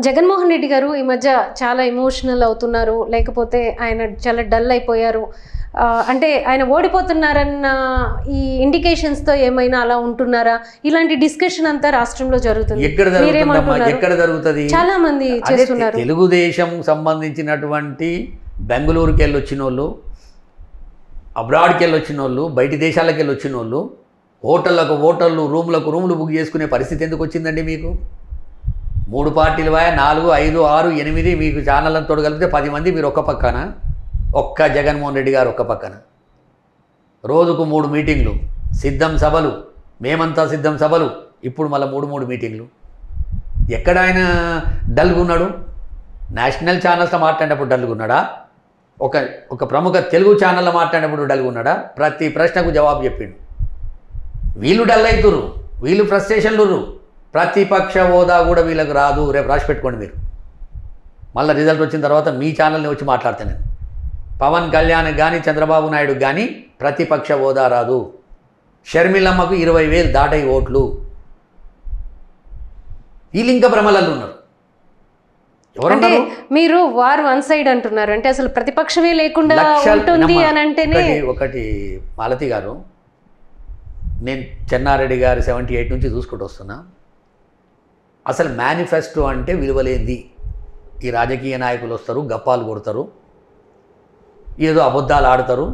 జగన్మోహన్ రెడ్డి గారు ఈ మధ్య చాలా ఎమోషనల్ అవుతున్నారు, లేకపోతే ఆయన చాలా డల్ అయిపోయారు, అంటే ఆయన ఓడిపోతున్నారన్న ఈ ఇండికేషన్స్తో ఏమైనా అలా ఉంటున్నారా? ఇలాంటి డిస్కషన్ అంతా రాష్ట్రంలో జరుగుతుంది. ఎక్కడ జరుగుతుంది? చాలా మంది చేస్తున్నారు. తెలుగుదేశం సంబంధించినటువంటి బెంగళూరుకి వెళ్ళి వచ్చిన వాళ్ళు, అబ్రాడ్కి వెళ్ళి వచ్చిన వాళ్ళు, బయటి దేశాలకు వెళ్ళి వచ్చిన వాళ్ళు హోటళ్ళు రూమ్లు బుక్ చేసుకునే పరిస్థితి ఎందుకు వచ్చిందండి? మీకు 3 పార్టీలు 4, 5, 6, 8 మీకు ఛానళ్ళని తోడగలిపితే 10 మంది మీరు ఒక్క పక్కన, ఒక్క జగన్మోహన్ రెడ్డి గారు ఒక్క పక్కన. రోజుకు 3 మీటింగ్లు, సిద్ధం సభలు, మేమంతా సిద్ధం సభలు, ఇప్పుడు మళ్ళీ 3 మీటింగ్లు. ఎక్కడ ఆయన డల్గున్నాడు? నేషనల్ ఛానల్స్లో మాట్లాడినప్పుడు డల్గున్నాడా? ఒక ప్రముఖ తెలుగు ఛానల్లో మాట్లాడినప్పుడు డల్గున్నాడా? ప్రతి ప్రశ్నకు జవాబు చెప్పిండు. వీళ్ళు డల్ అవుతుర్రు, వీళ్ళు ఫ్రస్ట్రేషన్లు. ప్రతిపక్ష హోదా కూడా వీళ్ళకి రాదు. రేపు రాసి పెట్టుకోండి మీరు. మళ్ళీ రిజల్ట్ వచ్చిన తర్వాత మీ ఛానల్ని వచ్చి మాట్లాడతాను నేను. పవన్ కళ్యాణ్కి కానీ చంద్రబాబు నాయుడుకి కానీ ప్రతిపక్ష హోదా రాదు. షర్మిలమ్మకు 20,000 దాటాయి ఓట్లు. వీళ్ళు ఇంకా భ్రమలలో ఉన్నారు. ఎవరంటే మీరు వార్ వన్ సైడ్ అంటున్నారు, అంటే అసలు ప్రతిపక్షమే లేకుండా ఉంటుంది అని అంటేనే. ఒకటి మాలతి గారు, నేను చెన్నారెడ్డి గారు 78 నుంచి చూసుకుంటూ వస్తున్నా. అసలు మేనిఫెస్టో అంటే విలువలేంది? ఈ రాజకీయ నాయకులు వస్తారు, గప్పాలు కొడతారు, ఏదో అబద్ధాలు ఆడతారు,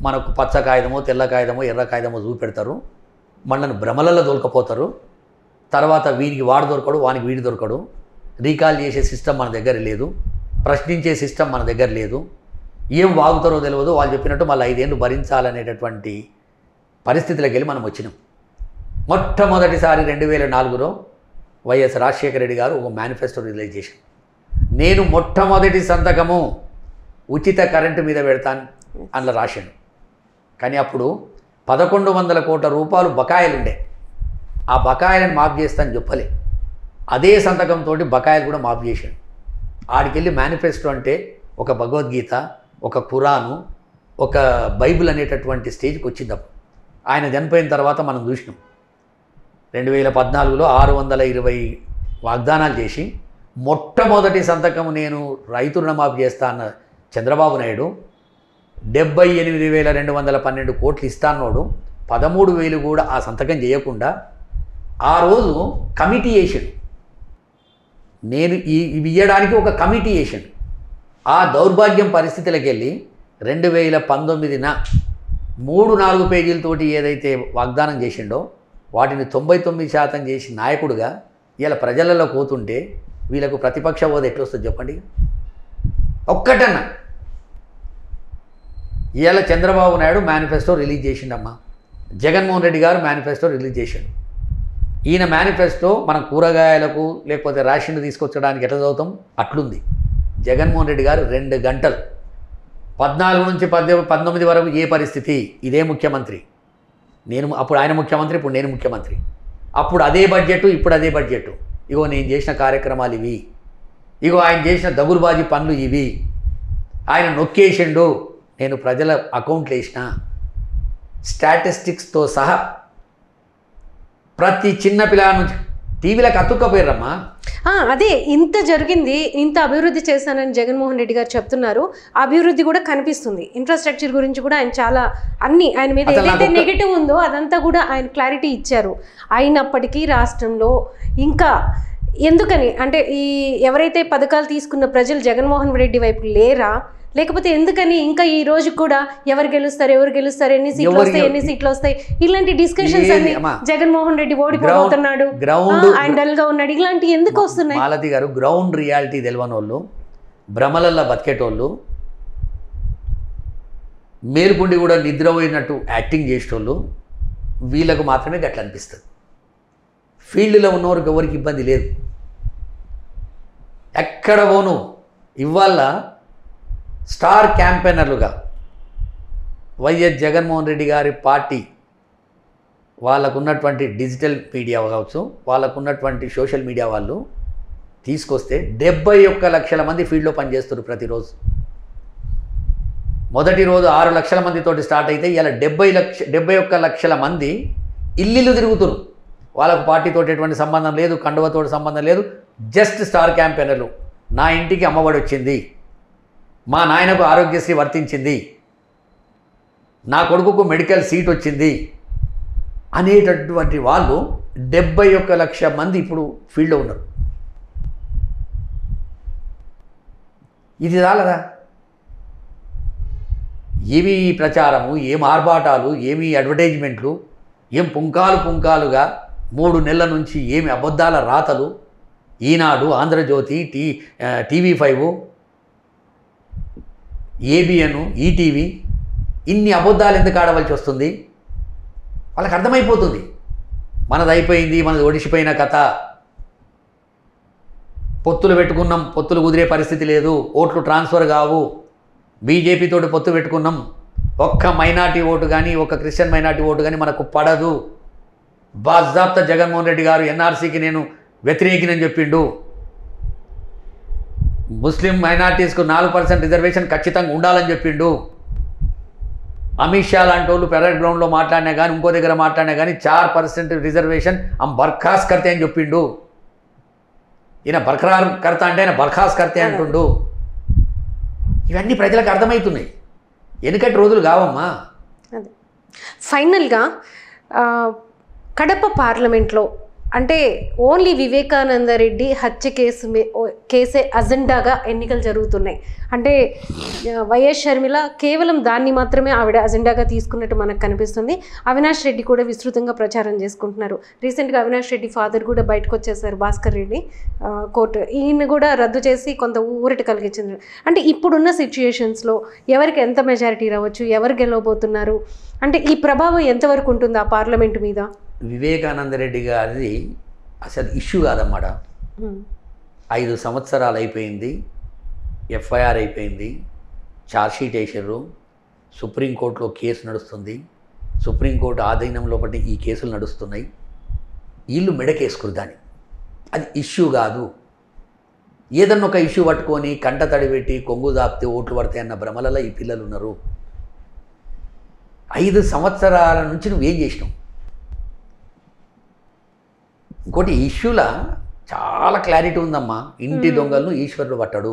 మనకు పచ్చ కాగితమో తెల్ల కాగితమో ఎర్ర కాగితమో చూపెడతారు, మనల్ని భ్రమలలో దొరకపోతారు. తర్వాత వీనికి వాడు దొరకడు, వానికి వీడి దొరకడు. రీకాల్ చేసే సిస్టమ్ మన దగ్గర లేదు, ప్రశ్నించే సిస్టమ్ మన దగ్గర లేదు. ఏం వాగుతారో తెలియదు. వాళ్ళు చెప్పినట్టు మళ్ళీ 5 ఏళ్ళు భరించాలనేటటువంటి పరిస్థితులకు వెళ్ళి మనం వచ్చినాం. మొట్టమొదటిసారి 2004లో వైఎస్ రాజశేఖర రెడ్డి గారు ఒక మేనిఫెస్టో రిలీజ్ చేశారు. నేను మొట్టమొదటి సంతకము ఉచిత కరెంటు మీద పెడతాను అందులో రాశాను. కానీ అప్పుడు 1,100 కోట్ల రూపాయలు బకాయిలు ఉండే. ఆ బకాయిలను మాఫ్ చేస్తాను చెప్పలే. అదే సంతకంతో బకాయిలు కూడా మాఫ్ చేశాను. ఆడికెళ్ళి మేనిఫెస్టో అంటే ఒక భగవద్గీత, ఒక ఖురాను, ఒక బైబిల్ అనేటటువంటి స్టేజ్కి వచ్చింది. అప్పుడు ఆయన చనిపోయిన తర్వాత మనం చూసినాం. 2014లో 620 వాగ్దానాలు చేసి మొట్టమొదటి సంతకం నేను రైతు రుణమాఫీ చేస్తా అన్న చంద్రబాబు నాయుడు 78,212 కోట్లు ఇస్తాన్నోడు 13,000 కూడా ఆ సంతకం చేయకుండా ఆ రోజు కమిటీ వేసాడు. నేను ఇవి ఇవ్వడానికి ఒక కమిటీ వేసాను. ఆ దౌర్భాగ్యం పరిస్థితులకు వెళ్ళి 2019న 3-4 పేజీలతోటి ఏదైతే వాగ్దానం చేసిండో వాటిని 99% చేసి నాయకుడిగా ఇలా ప్రజలలో పోతుంటే వీళ్ళకు ప్రతిపక్ష హోదా ఎట్లొస్తుంది చెప్పండి? ఒక్కటన్నా ఇవాళ చంద్రబాబు నాయుడు మేనిఫెస్టో రిలీజ్ చేసిండమ్మా. జగన్మోహన్ రెడ్డి గారు మేనిఫెస్టో రిలీజ్ చేశాడు. ఈయన మేనిఫెస్టో మనం కూరగాయలకు లేకపోతే రేషన్ తీసుకొచ్చడానికి ఎట్లా చదువుతాం అట్లుంది. జగన్మోహన్ రెడ్డి గారు 2 గంటలు 14 నుంచి 19 వరకు ఏ పరిస్థితి, ఇదే ముఖ్యమంత్రి, అప్పుడు ఆయన ముఖ్యమంత్రి, ఇప్పుడు నేను ముఖ్యమంత్రి, అప్పుడు అదే బడ్జెట్, ఇప్పుడు అదే బడ్జెట్, ఇగో నేను చేసిన కార్యక్రమాలు ఇవి, ఇగో ఆయన చేసిన దగులుబాజీ పనులు ఇవి, ఆయన నొక్కేసిండు, నేను ప్రజల అకౌంట్లు వేసిన స్టాటిస్టిక్స్తో సహా ప్రతి చిన్న పిల్లల నుంచి టీవీలకు అతుక్కపోయారమ్మా. అదే ఇంత జరిగింది, ఇంత అభివృద్ధి చేశానని జగన్మోహన్ రెడ్డి గారు చెప్తున్నారు. అభివృద్ధి కూడా కనిపిస్తుంది. ఇన్ఫ్రాస్ట్రక్చర్ గురించి కూడా ఆయన చాలా ఆయన మీద ఏదైతే నెగిటివ్ ఉందో అదంతా కూడా ఆయన క్లారిటీ ఇచ్చారు. అయినప్పటికీ రాష్ట్రంలో ఇంకా ఎందుకని అంటే ఎవరైతే పథకాలు తీసుకున్న ప్రజలు జగన్మోహన్ రెడ్డి వైపు లేరా, లేకపోతే ఎందుకని ఇంకా ఈ రోజు కూడా ఎవరు గెలుస్తారు, ఎన్ని సీట్లు వస్తాయి ఇలాంటి డిస్కషన్స్ అన్ని, జగన్మోహన్ రెడ్డి ఓడిపోతున్నాడు, ఆయన డల్ గా ఉన్నాడు, ఇలాంటి ఎందుకు వస్తున్నాయి? మాలతి గారు, గ్రౌండ్ రియాలిటీ తెలియని వాళ్ళు, భ్రమలల్లో బతికేటోళ్ళు, మేలుకుండి కూడా నిద్రపోయినట్టు యాక్టింగ్ చేసేటోళ్ళు, వీళ్ళకు మాత్రమే గట్ల అనిపిస్తుంది. ఫీల్డ్లో ఉన్నవారికి ఎవరికి ఇబ్బంది లేదు. ఎక్కడ పోను ఇవాళ స్టార్ క్యాంపెయినర్లుగా వైఎస్ జగన్మోహన్ రెడ్డి గారి పార్టీ, వాళ్ళకున్నటువంటి డిజిటల్ మీడియా కావచ్చు, వాళ్ళకున్నటువంటి సోషల్ మీడియా వాళ్ళు తీసుకొస్తే 71 లక్షల మంది ఫీల్డ్లో పనిచేస్తారు ప్రతిరోజు. మొదటి రోజు 6 లక్షల మందితోటి స్టార్ట్ అయితే ఇలా 71 లక్షల మంది ఇల్లు తిరుగుతున్నారు. వాళ్ళకు పార్టీతో ఎటువంటి సంబంధం లేదు, కండువతో సంబంధం లేదు, జస్ట్ స్టార్ క్యాంపెయినర్లు, నా ఇంటికి అమ్మఒడి వచ్చింది, మా నాయనకు ఆరోగ్యశ్రీ వర్తించింది, నా కొడుకుకు మెడికల్ సీట్ వచ్చింది అనేటటువంటి వాళ్ళు 71 లక్షల మంది ఇప్పుడు ఫీల్డ్లో ఉన్నారు. ఇది చాలదా? ఏమి ప్రచారము, ఏం ఆర్భాటాలు, ఏమి అడ్వర్టైజ్మెంట్లు, ఏం పుంకాలుగా 3 నెలల నుంచి ఏమి అబద్ధాల రాతలు, ఈనాడు, ఆంధ్రజ్యోతి, TV5, ABN, ఈటీవీ, ఇన్ని అబద్ధాలు ఎందుకు ఆడవలసి వస్తుంది? వాళ్ళకి అర్థమైపోతుంది మనది అయిపోయింది, మనది ఒడిసిపోయిన కథ, పొత్తులు పెట్టుకున్నాం, పొత్తులు కుదిరే పరిస్థితి లేదు, ఓట్లు ట్రాన్స్ఫర్ కావు, బీజేపీతోటి పొత్తు పెట్టుకున్నాం, ఒక్క మైనార్టీ ఓటు కానీ ఒక్క క్రిస్టియన్ మైనార్టీ ఓటు కానీ మనకు పడదు, బాజాబ్తా జగన్మోహన్ రెడ్డి గారు ఎన్ఆర్సీకి నేను వ్యతిరేకినని చెప్పిండు, ముస్లిం మైనార్టీస్కు 4% రిజర్వేషన్ ఖచ్చితంగా ఉండాలని చెప్పిండు, అమిత్ షా లాంటి వాళ్ళు పెరడ్ గ్రౌండ్లో మాట్లాడినా కానీ ఇంకో దగ్గర మాట్లాడినా కానీ 4% రిజర్వేషన్ బర్ఖాస్ కర్తే అని చెప్పిండు. ఈయన బర్ఖరార్ కర్త అంటే ఆయన బర్ఖాస్ కర్తే అంటుండు. ఇవన్నీ ప్రజలకు అర్థమవుతున్నాయి. వెనుకటి రోజులు కావమ్మా. ఫైనల్గా కడప పార్లమెంట్లో అంటే ఓన్లీ వివేకానంద రెడ్డి హత్య కేసే అజెండాగా ఎన్నికలు జరుగుతున్నాయి. అంటే వైఎస్ షర్మిల కేవలం దాన్ని మాత్రమే ఆవిడ అజెండాగా తీసుకున్నట్టు మనకు కనిపిస్తుంది. అవినాష్ రెడ్డి కూడా విస్తృతంగా ప్రచారం చేసుకుంటున్నారు. రీసెంట్గా అవినాష్ రెడ్డి ఫాదర్ కూడా బయటకు వచ్చేసారు, భాస్కర్ రెడ్డి. కోర్టు ఈయన కూడా రద్దు చేసి కొంత ఊరట కలిగించింది. అంటే ఇప్పుడున్న సిచ్యుయేషన్స్లో ఎవరికి ఎంత మెజారిటీ రావచ్చు, ఎవరు గెలవబోతున్నారు, అంటే ఈ ప్రభావం ఎంతవరకు ఉంటుంది ఆ పార్లమెంటు మీద? వివేకానంద రెడ్డి గారిది అసలు ఇష్యూ కాదన్నమాట. 5 సంవత్సరాలు అయిపోయింది, ఎఫ్ఐఆర్ అయిపోయింది, ఛార్జ్షీట్ వేసారు, సుప్రీంకోర్టులో కేసు నడుస్తుంది, సుప్రీంకోర్టు ఆధీనంలో పట్టి ఈ కేసులు నడుస్తున్నాయి. వీళ్ళు మెడకేసుకురు దాన్ని, అది ఇష్యూ కాదు. ఏదన్నా ఒక ఇష్యూ పట్టుకొని కంట తడి పెట్టి కొంగు దాపితే ఓట్లు పడతాయి అన్న భ్రమలలో ఈ పిల్లలు ఉన్నారు. 5 సంవత్సరాల నుంచి నువ్వేం చేసినావు? ఇంకోటి ఇష్యూలా చాలా క్లారిటీ ఉందమ్మా. ఇంటి దొంగలను ఈశ్వరుడు పట్టడు.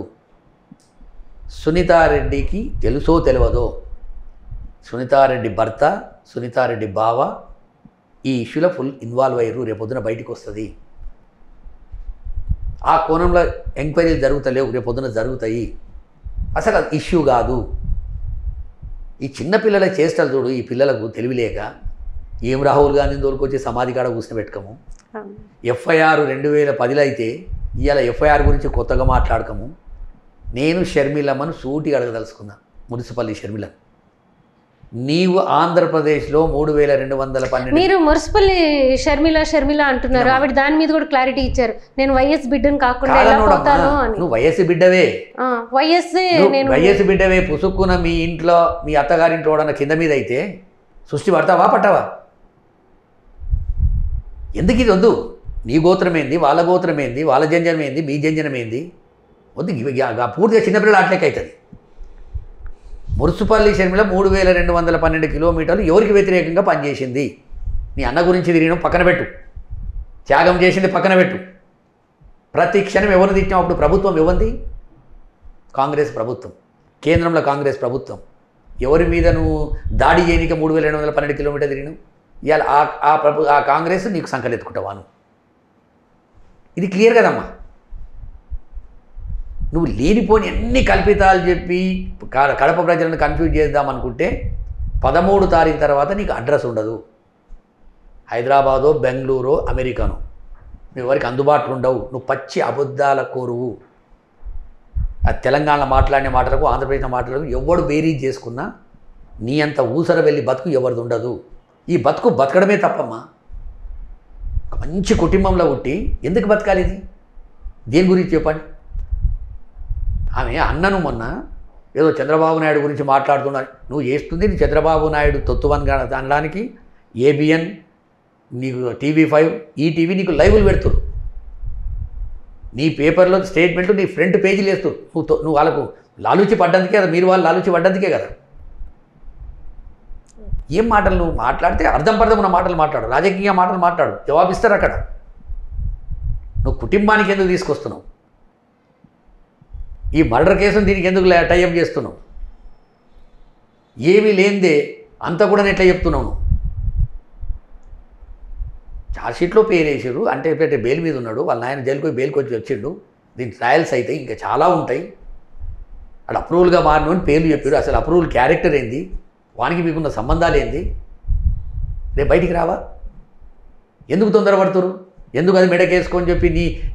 సునీతారెడ్డికి తెలుసో తెలియదో, సునీతారెడ్డి భర్త, సునీతారెడ్డి బావ ఈ ఇష్యూలో ఫుల్ ఇన్వాల్వ్ అయ్యారు. రేపొద్దున బయటికి వస్తుంది. ఆ కోణంలో ఎంక్వైరీలు జరుగుతలేవు, రేపొద్దున జరుగుతాయి. అసలు అది ఇష్యూ కాదు. ఈ చిన్నపిల్లల చేష్టలు చూడు. ఈ పిల్లలకు తెలివిలేక ఏం రాహుల్ గాంధీని తోలుకొచ్చి సమాధి కాడ కూర్చుని పెట్టుకోము. ఎఫ్ఐఆర్ 2010లో అయితే ఇవాళ ఎఫ్ఐఆర్ గురించి కొత్తగా మాట్లాడకము. నేను షర్మిలమ్మను సూటిగా అడగదలుచుకున్నా, మున్సిపల్ షర్మిల, నీవు ఆంధ్రప్రదేశ్లో 3212 మీరు మున్సిపల్ షర్మిల అంటున్నారు. ఆవిడ దాని మీద కూడా క్లారిటీ ఇచ్చారు. నేను వైఎస్ బిడ్డను కాకుండా ఎలా పోతాను అని. నువ్వు వైఎస్ బిడ్డవే, వైఎస్ బిడ్డవే. పుసుక్కున మీ ఇంట్లో మీ అత్తగారింట్లో ఓడన్న కింద మీద అయితే సృష్టి పడతావా పట్టవా? ఎందుకు ఇది వద్దు? నీ గోత్రమేంది, వాళ్ళ గోత్రమేంది, వాళ్ళ జంజనమేంది, మీ జంజనమేంది వద్దు. పూర్తిగా చిన్నపిల్లలు ఆటలేక అవుతుంది. మున్సిపల్ షర్మిల 3212 కిలోమీటర్లు ఎవరికి వ్యతిరేకంగా పనిచేసింది? నీ అన్న గురించి తిరిగిన పక్కన పెట్టు, త్యాగం చేసింది పక్కన పెట్టు. ప్రతి క్షణం ఎవరిని తిట్టినా అప్పుడు ప్రభుత్వం ఎవరిది? కాంగ్రెస్ ప్రభుత్వం, కేంద్రంలో కాంగ్రెస్ ప్రభుత్వం. ఎవరి మీద నువ్వు దాడి చేయనిక 3212 కిలోమీటర్లు తిరిగినావు? ఇవాళ ఆ కాంగ్రెస్ నీకు సంకలెత్తుకుంటావాను. ఇది క్లియర్ కదమ్మా. నువ్వు లేనిపోని ఎన్ని కల్పితాలు చెప్పి కడప ప్రజలను కన్ఫ్యూజ్ చేద్దామనుకుంటే 13 తారీఖు తర్వాత నీకు అడ్రస్ ఉండదు. హైదరాబాదో, బెంగళూరో, అమెరికానో నువ్వు ఎవరికి అందుబాటులో ఉండవు. నువ్వు పచ్చి అబద్ధాల కోరువు. ఆ తెలంగాణలో మాట్లాడిన మాటలకు, ఆంధ్రప్రదేశ్లో మాటలకు ఎవడు బేరీజ్ చేసుకున్నా నీ అంత ఊసర వెళ్ళి బతుకు ఎవరిది ఉండదు. ఈ బతుకు బతకడమే తప్పమ్మా. ఒక మంచి కుటుంబంలో పుట్టి ఎందుకు బతకాలి? ఇది దేని గురించి చెప్పండి. ఆమె అన్నను మొన్న ఏదో చంద్రబాబు నాయుడు గురించి మాట్లాడుతున్నారు. నువ్వు చేస్తుంది నీ చంద్రబాబు నాయుడు తొత్తువని అనడానికి ABN, నీకు TV5, ఈటీవీ నీకు లైవ్లు పెడుతురు. నీ పేపర్లో స్టేట్మెంట్లు నీ ఫ్రంట్ పేజీలు వేస్తారు. నువ్వు వాళ్ళకు లాలూచి పడ్డందుకే కదా, మీరు వాళ్ళు లాలూచి పడ్డందుకే కదా. ఏం మాటలు నువ్వు మాట్లాడితే అర్థం పర్థం ఉన్న మాటలు మాట్లాడు, రాజకీయ మాటలు మాట్లాడు, జవాబిస్తారు అక్కడ. నువ్వు కుటుంబానికి ఎందుకు తీసుకొస్తున్నావు? ఈ మర్డర్ కేసును దీనికి ఎందుకు టైఅప్ చేస్తున్నావు? ఏమీ లేనిదే అంతా కూడా ఎట్లా చెప్తున్నావు? చార్జ్షీట్లో పేరేసారు అంటే బెయిల్ మీద ఉన్నాడు, వాళ్ళ నాయన జైలుకి బెయిల్కి వచ్చిండు, దీని ట్రయల్స్ అయితే ఇంకా చాలా ఉంటాయి, అక్కడ అప్రూవల్గా మారినోని పేర్లు చెప్పారు. అసలు అప్రూవల్ క్యారెక్టర్ ఏంది, వానికి మీకున్న సంబంధాలు ఏంది? రేపు బయటికి రావా? ఎందుకు తొందరపడుతురు? ఎందుకు అది మెడకేసుకొని చెప్పి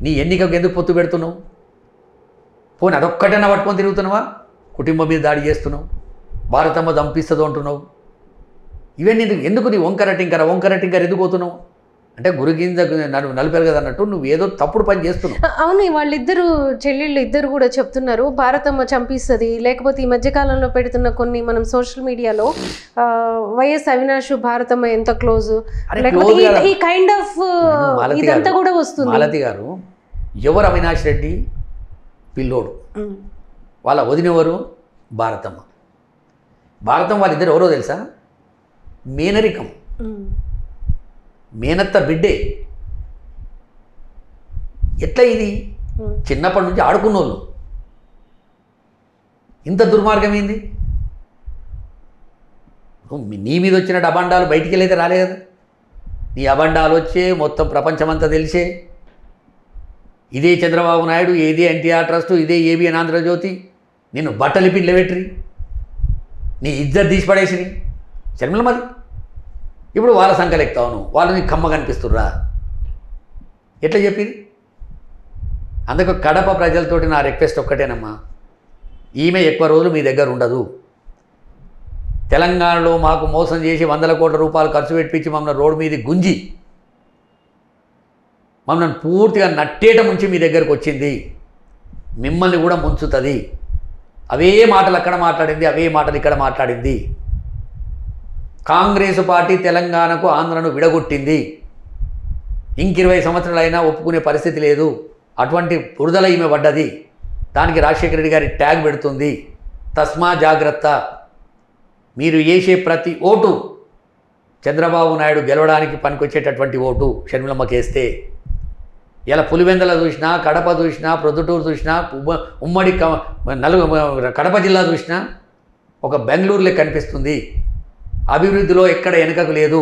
నీ ఎన్నికకు ఎందుకు పొత్తు పెడుతున్నావు? పోనీ అదొక్కటైనా పట్టుకొని తిరుగుతున్నావా? కుటుంబం మీద దాడి చేస్తున్నావు, భారతమ్మ చంపిస్తుంది అంటున్నావు. ఇవన్నీ ఎందుకు నీ వంకర టింకర ఎందుకు పోతున్నావు? అంటే గురిగింజ నలిపారు కదా అన్నట్టు నువ్వు ఏదో తప్పుడు పని చేస్తున్నావు. అవును, వాళ్ళిద్దరు చెల్లెళ్ళు ఇద్దరు కూడా చెప్తున్నారు భారతమ్మ చంపిస్తుంది, లేకపోతే ఈ మధ్యకాలంలో పెడుతున్న కొన్ని మనం సోషల్ మీడియాలో వైఎస్ అవినాష్ భారతమ్మ ఎంత క్లోజ్, లేకపోతే ఈ కైండ్ ఆఫ్ ఇదంతా కూడా వస్తుంది. మాలతి గారు, ఎవరు అవినాష్ రెడ్డి పిల్లోడు, వాళ్ళ వదినెవరు భారతమ్మ. వాళ్ళిద్దరు ఎవరో తెలుసా? మేనరికం, మేనత్త బిడ్డే. ఎట్లా ఇది? చిన్నప్పటి నుంచి ఆడుకున్నోళ్ళు, ఇంత దుర్మార్గం ఏంది? నీ మీద వచ్చిన అబండాలు బయటికి వెళ్ళైతే రాలే కదా. నీ అబండాలు వచ్చే మొత్తం ప్రపంచమంతా తెలిసే. ఇదే చంద్రబాబు నాయుడు, ఇదే ఎన్టీఆర్ ట్రస్ట్, ఇదే ఏబిఎన్ ఆంధ్రజ్యోతి నిన్ను బట్టలు పిల్లబెట్టి నీ ఇజ్జత్ తీసి పడేసి శర్మిల మరి ఇప్పుడు వాళ్ళ సంఖ్యలు ఎక్కుతావు, వాళ్ళు నీకు కమ్మ కనిపిస్తుర్రా? ఎట్లా చెప్పింది? అందుకు కడప ప్రజలతోటి నా రిక్వెస్ట్ ఒక్కటేనమ్మా, ఈమె ఎక్కువ రోజులు మీ దగ్గర ఉండదు. తెలంగాణలో మాకు మోసం చేసి 100 కోట్ల రూపాయలు ఖర్చు పెట్టించి మమ్మల్ని రోడ్డు మీద గుంజి మమ్మల్ని పూర్తిగా నట్టేట ముంచి మీ దగ్గరకు వచ్చింది, మిమ్మల్ని కూడా ముంచుతుంది. అవే మాటలు అక్కడ మాట్లాడింది, అవే మాటలు ఇక్కడ మాట్లాడింది. కాంగ్రెస్ పార్టీ తెలంగాణకు ఆంధ్రను విడగొట్టింది, ఇంక 20 సంవత్సరాలైనా ఒప్పుకునే పరిస్థితి లేదు. అటువంటి బురదల ఈమె పడ్డది. దానికి రాజశేఖర రెడ్డి గారి ట్యాగ్ పెడుతుంది. తస్మా జాగ్రత్త. మీరు వేసే ప్రతి ఓటు చంద్రబాబు నాయుడు గెలవడానికి పనికొచ్చేటటువంటి ఓటు షర్మిలమ్మకి వేస్తే. ఇలా పులివెందల చూసినా, కడప చూసినా, ప్రొద్దుటూరు చూసినా, ఉమ్మడి కడప జిల్లా చూసినా ఒక బెంగళూరులే కనిపిస్తుంది. అభివృద్ధిలో ఎక్కడ వెనుకకు లేదు.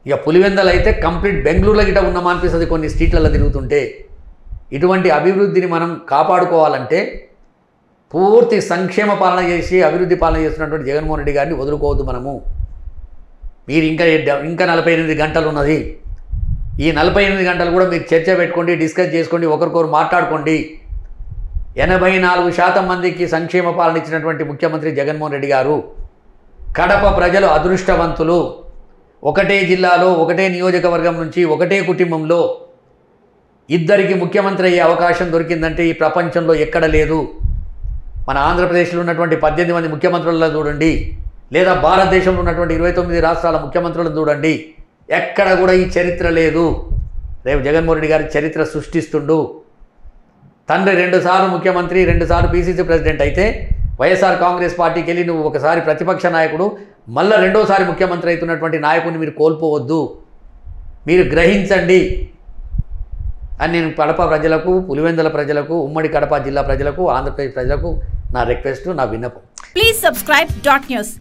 ఇక పులివెందలు అయితే కంప్లీట్ బెంగళూరులో గిట్ట ఉన్న అనిపిస్తుంది కొన్ని స్ట్రీట్లలో తిరుగుతుంటే. ఇటువంటి అభివృద్ధిని మనం కాపాడుకోవాలంటే పూర్తి సంక్షేమ పాలన చేసి అభివృద్ధి పాలన చేస్తున్నటువంటి జగన్మోహన్ రెడ్డి గారిని వదులుకోవద్దు మనము. మీరు ఇంకా 48 గంటలు ఉన్నది. ఈ 48 గంటలు కూడా మీరు చర్చ పెట్టుకోండి, డిస్కస్ చేసుకోండి, ఒకరికొకరు మాట్లాడుకోండి. 84% మందికి సంక్షేమ పాలన ఇచ్చినటువంటి ముఖ్యమంత్రి జగన్మోహన్ రెడ్డి గారు. కడప ప్రజలు అదృష్టవంతులు. ఒకటే జిల్లాలో, ఒకటే నియోజకవర్గం నుంచి, ఒకటే కుటుంబంలో ఇద్దరికి ముఖ్యమంత్రి అయ్యే అవకాశం దొరికిందంటే ఈ ప్రపంచంలో ఎక్కడ లేదు. మన ఆంధ్రప్రదేశ్లో ఉన్నటువంటి 18 మంది ముఖ్యమంత్రులను చూడండి, లేదా భారతదేశంలో ఉన్నటువంటి 29 రాష్ట్రాల ముఖ్యమంత్రులను చూడండి, ఎక్కడ కూడా ఈ చరిత్ర లేదు. రేపు జగన్మోహన్ రెడ్డి గారి చరిత్ర సృష్టిస్తుండు. తండ్రి 2 సార్లు ముఖ్యమంత్రి, 2 సార్లు పీసీసీ ప్రెసిడెంట్ అయితే వైఎస్ఆర్ కాంగ్రెస్ పార్టీకి వెళ్ళి నువ్వు ఒకసారి ప్రతిపక్ష నాయకుడు, మళ్ళీ 2వ సారి ముఖ్యమంత్రి అవుతున్నటువంటి నాయకుడిని మీరు కోల్పోవద్దు, మీరు గ్రహించండి అని నేను కడప ప్రజలకు, పులివెందుల ప్రజలకు, ఉమ్మడి కడప జిల్లా ప్రజలకు, ఆంధ్రప్రదేశ్ ప్రజలకు నా రిక్వెస్ట్, నా విన్నపం. Please subscribe .news.